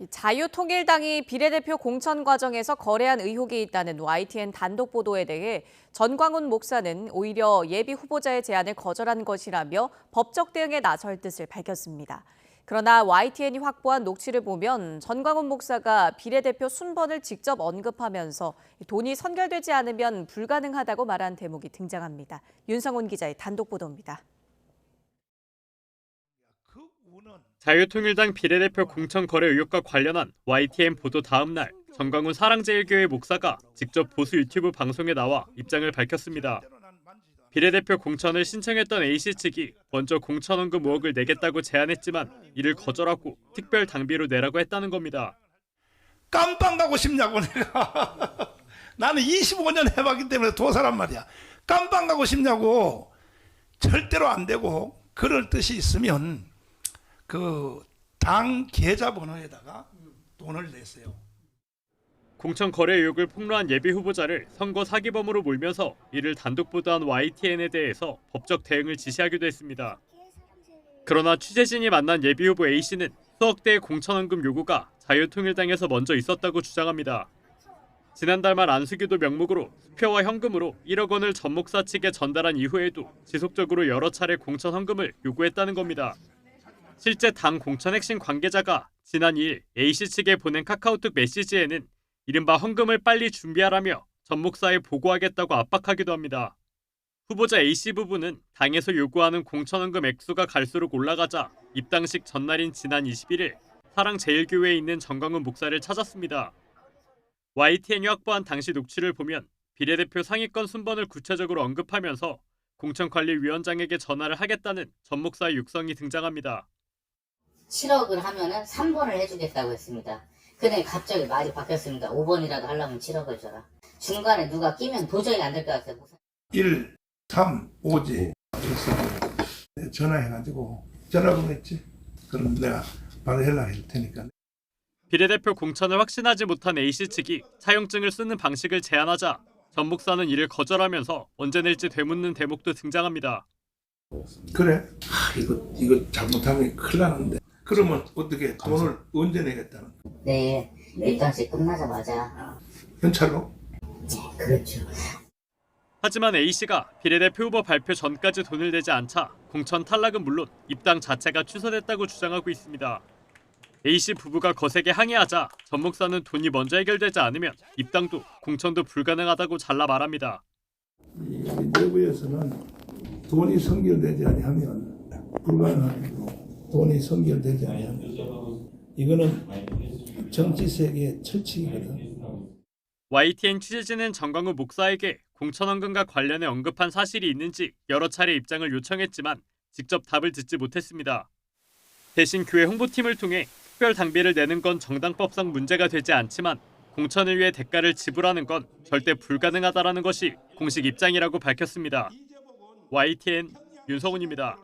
자유통일당이 비례대표 공천 과정에서 거래한 의혹이 있다는 YTN 단독 보도에 대해 전광훈 목사는 오히려 예비 후보자의 제안을 거절한 것이라며 법적 대응에 나설 뜻을 밝혔습니다. 그러나 YTN이 확보한 녹취를 보면 전광훈 목사가 비례대표 순번을 직접 언급하면서 돈이 선결되지 않으면 불가능하다고 말한 대목이 등장합니다. 윤성훈 기자의 단독 보도입니다. 자유통일당 비례대표 공천 거래 의혹과 관련한 YTN 보도 다음 날 전광훈 사랑제일교회 목사가 직접 보수 유튜브 방송에 나와 입장을 밝혔습니다. 비례대표 공천을 신청했던 A씨 측이 먼저 공천원금 5억을 내겠다고 제안했지만 이를 거절하고 특별 당비로 내라고 했다는 겁니다. 깜빵 가고 싶냐고 내가. 나는 25년 해봤기 때문에 도사란 말이야. 깜빵 가고 싶냐고. 절대로 안 되고 그럴 뜻이 있으면 그 당 계좌번호에다가 돈을 냈어요. 공천 거래 의혹을 폭로한 예비 후보자를 선거 사기범으로 몰면서 이를 단독 보도한 YTN에 대해서 법적 대응을 지시하기도 했습니다. 그러나 취재진이 만난 예비 후보 A씨는 수억 대의 공천원금 요구가 자유통일당에서 먼저 있었다고 주장합니다. 지난달 말 안수기도 명목으로 수표와 현금으로 1억 원을 전 목사 측에 전달한 이후에도 지속적으로 여러 차례 공천 헌금을 요구했다는 겁니다. 실제 당 공천 핵심 관계자가 지난 2일 A씨 측에 보낸 카카오톡 메시지에는 이른바 헌금을 빨리 준비하라며 전 목사에 보고하겠다고 압박하기도 합니다. 후보자 A씨 부부는 당에서 요구하는 공천헌금 액수가 갈수록 올라가자 입당식 전날인 지난 21일 사랑제일교회에 있는 전광훈 목사를 찾았습니다. YTN이 확보한 당시 녹취를 보면 비례대표 상위권 순번을 구체적으로 언급하면서 공천관리위원장에게 전화를 하겠다는 전 목사의 육성이 등장합니다. 7억을 하면은 3번을 해주겠다고 했습니다. 근데 갑자기 말이 바뀌었습니다. 5번이라도 하려면 7억을 줘라. 중간에 누가 끼면 도저히 안 될 것 같아요. 1, 3, 5지. 전화해가지고 전화번호 했지. 그럼 내가 바로 연락할 테니까. 비례대표 공천을 확신하지 못한 A씨 측이 차용증을 쓰는 방식을 제안하자 전 목사는 이를 거절하면서 언제 낼지 되묻는 대목도 등장합니다. 그래? 이거 잘못하면 큰일 나는데. 그러면 어떻게 돈을 언제 내겠다는? 네, 입당식 끝나자마자. 현찰로? 네, 그렇죠. 하지만 A씨가 비례대표 후보 발표 전까지 돈을 내지 않자 공천 탈락은 물론 입당 자체가 취소됐다고 주장하고 있습니다. A씨 부부가 거세게 항의하자 전 목사는 돈이 먼저 해결되지 않으면 입당도 공천도 불가능하다고 잘라 말합니다. 이 내부에서는 돈이 선결되지 않으면 불가능하고 돈이 선결되지 않으면 이거는 정치 세계의 철칙이거든. YTN 취재진은 전광훈 목사에게 공천헌금과 관련해 언급한 사실이 있는지 여러 차례 입장을 요청했지만 직접 답을 듣지 못했습니다. 대신 교회 홍보팀을 통해 특별 당비를 내는 건 정당법상 문제가 되지 않지만 공천을 위해 대가를 지불하는 건 절대 불가능하다라는 것이 공식 입장이라고 밝혔습니다. YTN 윤성훈입니다.